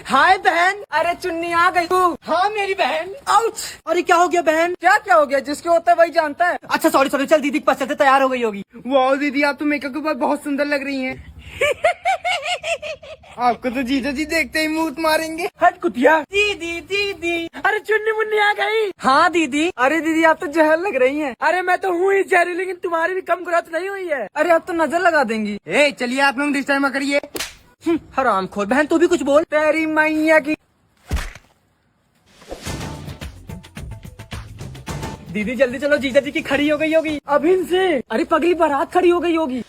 हाय बहन। अरे चुन्नी आ गई तू। हाँ मेरी बहन। आउच। अरे क्या हो गया बहन? क्या हो गया? जिसके होता है वही जानता है। अच्छा सॉरी सॉरी, चल दीदी के पास चलते, तैयार हो गई होगी। वाह दीदी, आप तो मेकअप के बाद बहुत सुंदर लग रही हैं। आपको तो जीजा जी देखते ही मुंह मारेंगे। हट कुतिया। दीदी दीदी, अरे चुन्नी मुन्नी आ गई। हाँ दीदी। अरे दीदी आप तो जहर लग रही हैं। अरे मैं तो हूँ ही जहरी, लेकिन तुम्हारी भी कम गुरात नहीं हुई है। अरे अब तो नजर लगा देंगी। ए चलिए आप लोग डिस्टर्ब मत करिए। हराम खोर। बहन तू भी कुछ बोल। तेरी मैया की। दीदी जल्दी चलो, जीजा जी की खड़ी हो गई होगी अब इनसे। अरे पगली बारात खड़ी हो गई होगी।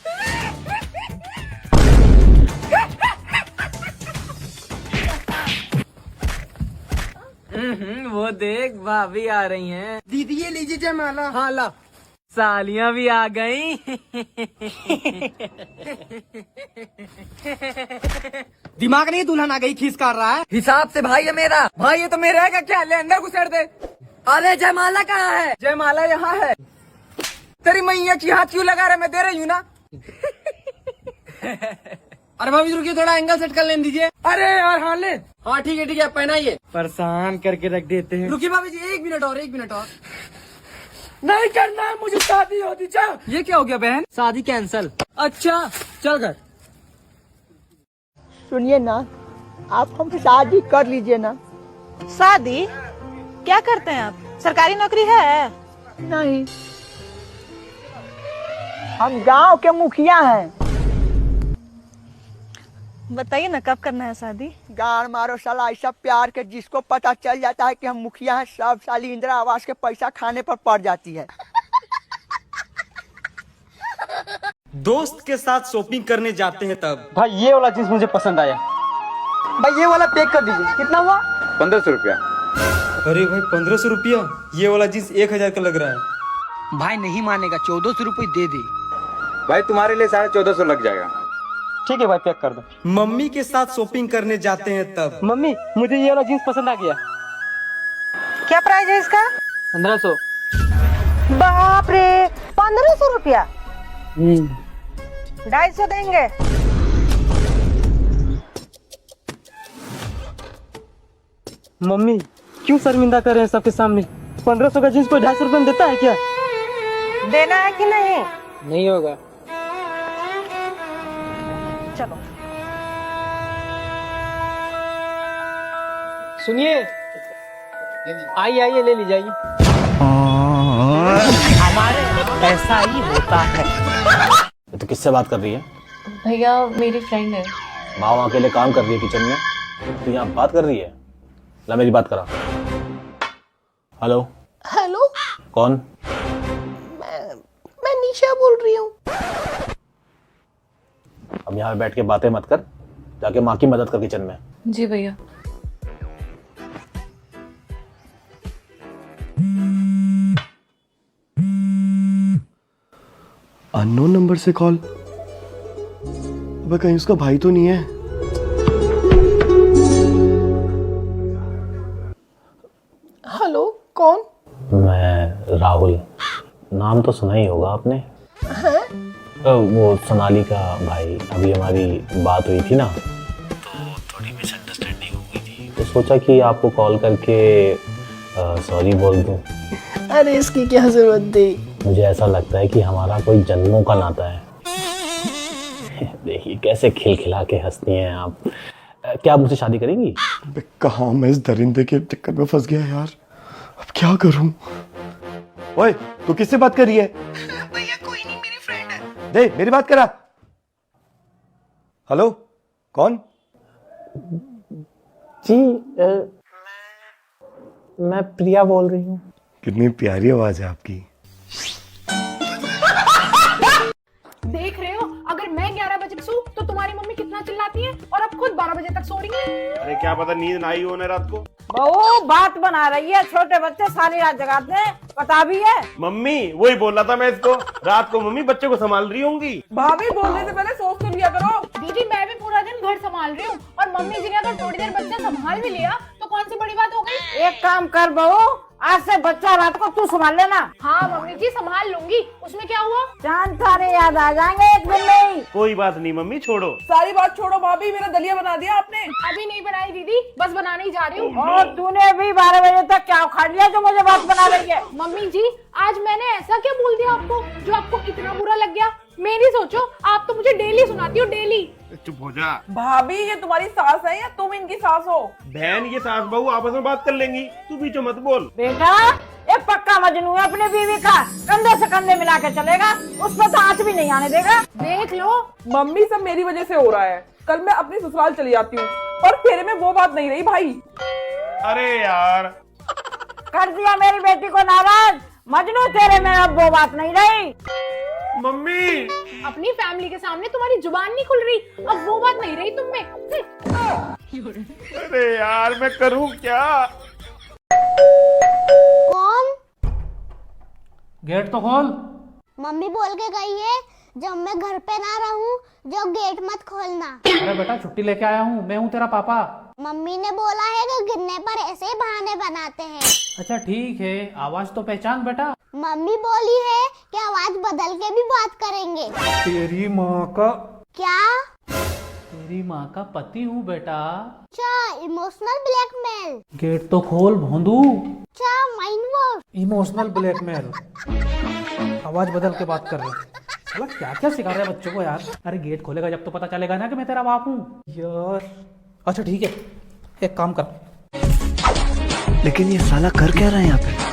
वो देख भाभी आ रही हैं। दीदी ये लीजिए जयमाला। हाँ ला। सालियां भी आ गई। दिमाग नहीं, दुल्हन आ गई खींच कर रहा है। हिसाब से भाई है मेरा। भाई ये तो मेरा है क्या? ले अंदर घुसेड़ दे। अरे जयमाला कहाँ है? जयमाला यहाँ है। तेरी मैया की हाथ क्यों लगा रहा? मैं दे रही हूँ ना। अरे भाभी रुकिए, थोड़ा एंगल सेट कर लेने दीजिए। अरे यार हाँ ले। हाँ ठीक है आप पहनाइए। परेशान करके रख देते हैं। रुकिए भाभी जी, एक मिनट और। नहीं करना है मुझे, शादी होती। चल। ये क्या हो गया बहन? शादी कैंसल। अच्छा चल घर। सुनिए ना, आप हमसे शादी कर लीजिए ना। शादी? क्या करते हैं आप? सरकारी नौकरी है? नहीं, हम गांव के मुखिया हैं। बताइए ना कब करना है शादी? गाड़ मारो साला, ऐसा प्यार के जिसको पता चल जाता है कि हम मुखिया हैं, सब साली इंदिरा आवास के पैसा खाने पर पड़ जाती है। दोस्त के साथ शॉपिंग करने जाते हैं तब। भाई ये वाला जींस मुझे पसंद आया। भाई ये वाला पैक कर दीजिए। कितना हुआ? 1500 रुपया। अरे भाई 1500 रुपया? ये वाला जींस 1000 का लग रहा है। भाई नहीं मानेगा, 1400 रुपये दे दे। भाई तुम्हारे लिए 1450 लग जाएगा। ठीक है भाई, पैक कर दो। मम्मी के साथ शॉपिंग करने जाते हैं तब। मम्मी मुझे ये वाला जींस पसंद आ गया। क्या प्राइस है इसका? 1500। बाप रे, 1500 रुपया? 250 देंगे। मम्मी क्यों शर्मिंदा कर रहे हैं सबके सामने? 1500 का जींस कोई 250 रुपये में देता है क्या? देना है कि नहीं? नहीं होगा। चलो। सुनिए, आइए ले ली जाइए। हमारे ऐसा ही होता है। तो किससे बात कर रही है? भैया मेरी फ्रेंड है। माँ वहाँ अकेले काम कर रही है किचन में, तो यहाँ बात कर रही है। ला मेरी बात करा। हेलो। हेलो। कौन? मैं निशा बोल रही हूँ। अब यहाँ बैठ के बातें मत कर, जाके माँ की मदद कर किचन में। जी भैया। अननोन नंबर से कॉल। अब कहीं उसका भाई तो नहीं है? हेलो कौन? मैं राहुल। नाम तो सुना ही होगा आपने। है? वो सोनाली का भाई। अभी हमारी बात हुई थी ना, तो थोड़ी मिसअंडरस्टैंडिंग हो गई थी, तो सोचा कि आपको कॉल करके सॉरी बोल दूं। अरे इसकी क्या जरूरत थी? मुझे ऐसा लगता है कि हमारा कोई जन्मों का नाता है। देखिए कैसे खिलखिला के हंसती हैं आप। क्या आप मुझसे शादी करेंगी? कहाँ मैं इस दरिंदे के चक्कर में फंस गया यार। अब क्या करूं? ओए तू किससे बात कर रही है? भैया कोई नहीं, मेरी फ्रेंड है। दे मेरी बात करा। हेलो कौन? जी मैं प्रिया बोल रही हूँ। कितनी प्यारी आवाज है आपकी। देख रहे हो, अगर मैं 11 बजे सो तो तुम्हारी मम्मी कितना चिल्लाती है, और अब खुद 12 बजे तक सो रही है। अरे क्या पता नींद ना आई हो रात को। बहू बात बना रही है, छोटे बच्चे सारी रात जगाते हैं, पता भी है। मम्मी वही बोल रहा था मैं इसको, रात को मम्मी बच्चे को संभाल रही होंगी। भाभी बोलने से पहले सोच तो लिया करो। दीदी मैं भी पूरा दिन घर संभाल रही हूँ, और मम्मी जी ने अगर थोड़ी देर बच्चा संभाल भी लिया तो कौन सी बड़ी बात हो गई। एक काम कर बहू, आज से बच्चा रात को तू संभाल लेना। हाँ मम्मी जी संभाल लूंगी, उसमें क्या हुआ। चांद तारे याद आ जाएंगे एक दिन में ही। कोई बात नहीं मम्मी, छोड़ो। सारी बात छोड़ो भाभी, मेरा दलिया बना दिया आपने। अभी नहीं बनाई दीदी, बस बनाने ही जा रही हूँ। और तूने भी 12 बजे तक क्या उखाड़ लिया जो मुझे बात बना रही है। मम्मी जी आज मैंने ऐसा क्या बोल दिया आपको जो आपको इतना बुरा लग गया। मेरी सोचो, आप तो मुझे डेली सुनाती हो डेली। चुप हो जा। भाभी ये तुम्हारी सास है या तुम इनकी सास हो? बहन ये सास बहू आपस में बात कर लेंगी, तू बीच में मत बोल। बेटा ये पक्का मजनू है अपने बीवी का, कंधे से कंधे मिला के चलेगा, उस पर तो आंच भी नहीं आने देगा। देख लो मम्मी सब मेरी वजह से हो रहा है। कल मैं अपनी ससुराल चली जाती हूँ और फेरे में वो बात नहीं रही भाई। अरे यार कर दिया मेरी बेटी को नाराज। मजनू तेरे में अब वो बात नहीं रही। मम्मी, अपनी फैमिली के सामने तुम्हारी जुबान नहीं खुल रही, अब वो बात नहीं रही तुम में। अरे यार मैं करूँ क्या। कौन? गेट तो खोल। मम्मी बोल के गई है जब मैं घर पे ना रहूं जो गेट मत खोलना। अरे बेटा छुट्टी लेके आया हूँ, मैं हूँ तेरा पापा। मम्मी ने बोला है कि गिरने पर ऐसे बहाने बनाते हैं। अच्छा ठीक है, आवाज तो पहचान बेटा। मम्मी बोली है कि आवाज बदल के भी बात करेंगे। तेरी माँ का। क्या? तेरी माँ का पति हूँ बेटा। अच्छा इमोशनल ब्लैकमेल। गेट तो खोल भोंदू। अच्छा माइंड वॉश। Emotional blackmail. आवाज बदल के बात कर रहे साला क्या क्या सिखा रहे हैं बच्चों को यार। अरे गेट खोलेगा जब तो पता चलेगा ना कि मैं तेरा बाप हूँ यार। अच्छा ठीक है, एक काम कर। लेकिन ये साला कर क्या रहा है यहाँ पे?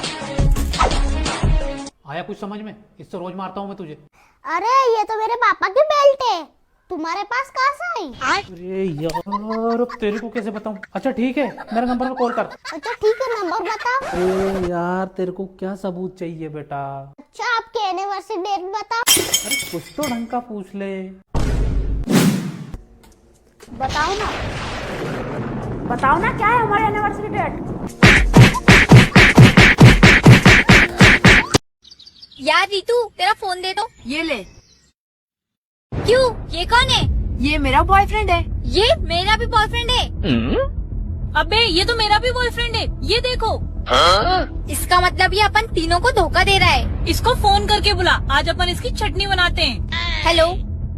आया कुछ समझ में? इससे रोज मारता हूँ मैं तुझे। अरे ये तो मेरे पापा की बेल्ट है, तुम्हारे पास कहाँ से आई? अरे यार अब तेरे को कैसे बताऊं। अच्छा ठीक है, मेरे नंबर पे कॉल कर। अच्छा ठीक है नंबर बताओ। अरे यार तेरे को क्या सबूत चाहिए बेटा? अच्छा आपके एनिवर्सरी डेट बताओ। अरे कुछ तो ढंग का पूछ ले। बताओ ना। बताओ ना क्या है हमारी एनिवर्सरी डेट। यार रितु तेरा फोन दे दो। ये ले। क्यों? ये कौन है? ये मेरा बॉयफ्रेंड है। ये मेरा भी बॉयफ्रेंड है। अबे ये तो मेरा भी बॉयफ्रेंड है, ये देखो। इसका मतलब ये अपन तीनों को धोखा दे रहा है। इसको फोन करके बुला, आज अपन इसकी चटनी बनाते हैं। हेलो।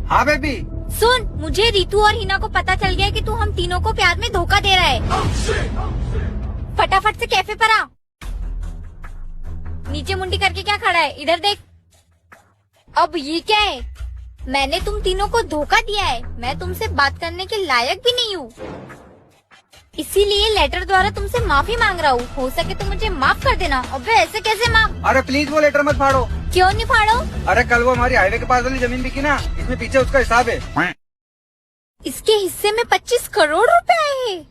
हाँ बेबी। सुन, मुझे रितु और हिना को पता चल गया कि तू हम तीनों को प्यार में धोखा दे रहा है। फटाफट से कैफे पर आ। नीचे मुंडी करके क्या खड़ा है, इधर देख। अब ये क्या है? मैंने तुम तीनों को धोखा दिया है। मैं तुमसे बात करने के लायक भी नहीं हूँ, इसीलिए लेटर द्वारा तुमसे माफी मांग रहा हूँ। हो सके तो मुझे माफ कर देना। अबे ऐसे कैसे माफ? अरे प्लीज वो लेटर मत फाड़ो। क्यों नहीं फाड़ो? अरे कल वो हमारी हाईवे के पास वाली जमीन बिकी ना, इसमें पीछे उसका हिसाब है। इसके हिस्से में 25 करोड़ रुपए आए हैं।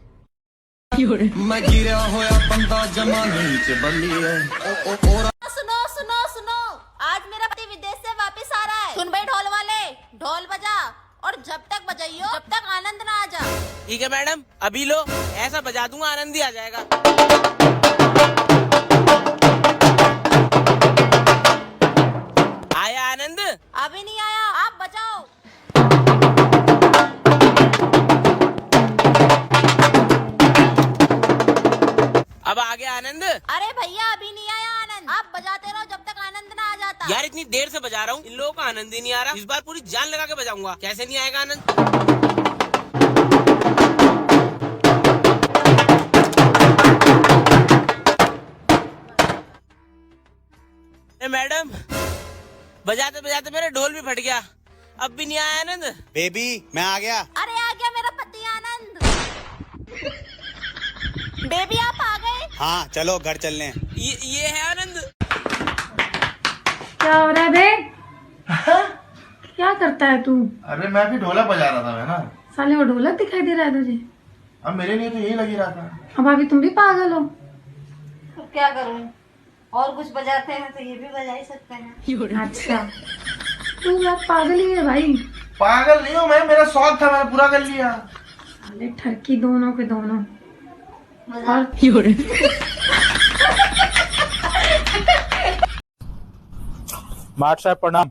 मैं गिरा होया बंदा जमाने च बल्ली है। सुनो सुनो सुनो, आज मेरा पति विदेश से वापस आ रहा है। सुन भाई ढोल वाले, ढोल बजा और जब तक बजाइयो जब तक आनंद ना आ जा। ठीक है मैडम, अभी लो, ऐसा बजा दूंगा आनंद ही आ जाएगा। आया आनंद? अभी नहीं आया, आप बजाओ। अब आ गया आनंद? अरे भैया अभी नहीं आया आनंद, आप बजाते रहो जब तक आनंद ना आ जाता। यार इतनी देर से बजा रहा हूँ, इन लोगों का आनंद ही नहीं आ रहा। इस बार पूरी जान लगा के बजाऊंगा, कैसे नहीं आएगा आनंद। मैडम बजाते बजाते मेरा ढोल भी फट गया, अब भी नहीं आया आनंद। बेबी मैं आ गया। अरे आ गया मेरा पति आनंद। बेबी आप आ गए? हाँ चलो घर चलने। ये है आनंद। क्या हो रहा है बे? क्या करता है तू? अरे मैं भी ढोलक बजा रहा था मैं ना। साले वो ढोलक दिखाई दे रहा है तुझे? अब मेरे लिए तो यही लगी रहा था। अब अभी तुम भी पागल हो। तो क्या करूं, और कुछ बजाते हैं तो ये भी बजा ही सकते हैं। अच्छा तू यार पागल ही है भाई। पागल नहीं हूँ मैं, मेरा शौक था, मैंने पूरा कर लिया। साले ठरकी दोनों के दोनों। माट साहब प्रणाम।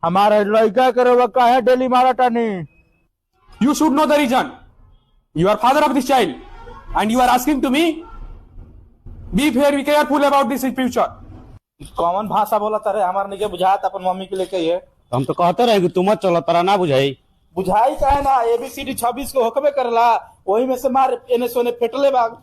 हमारा लड़का करोगा का है daily माराटानी। You should know the reason. You are father of this child and you are asking to me. Be very careful about this future. Common भाषा बोला तारे हमारे नहीं बुझात अपन मम्मी के लेके ये हम तो कहते रहे कि तुम मत चलो तारा ना बुझाई। बुझाई का है ना ABCD 26 को होकबे करला वही में से मार एने सोने फेटले बाग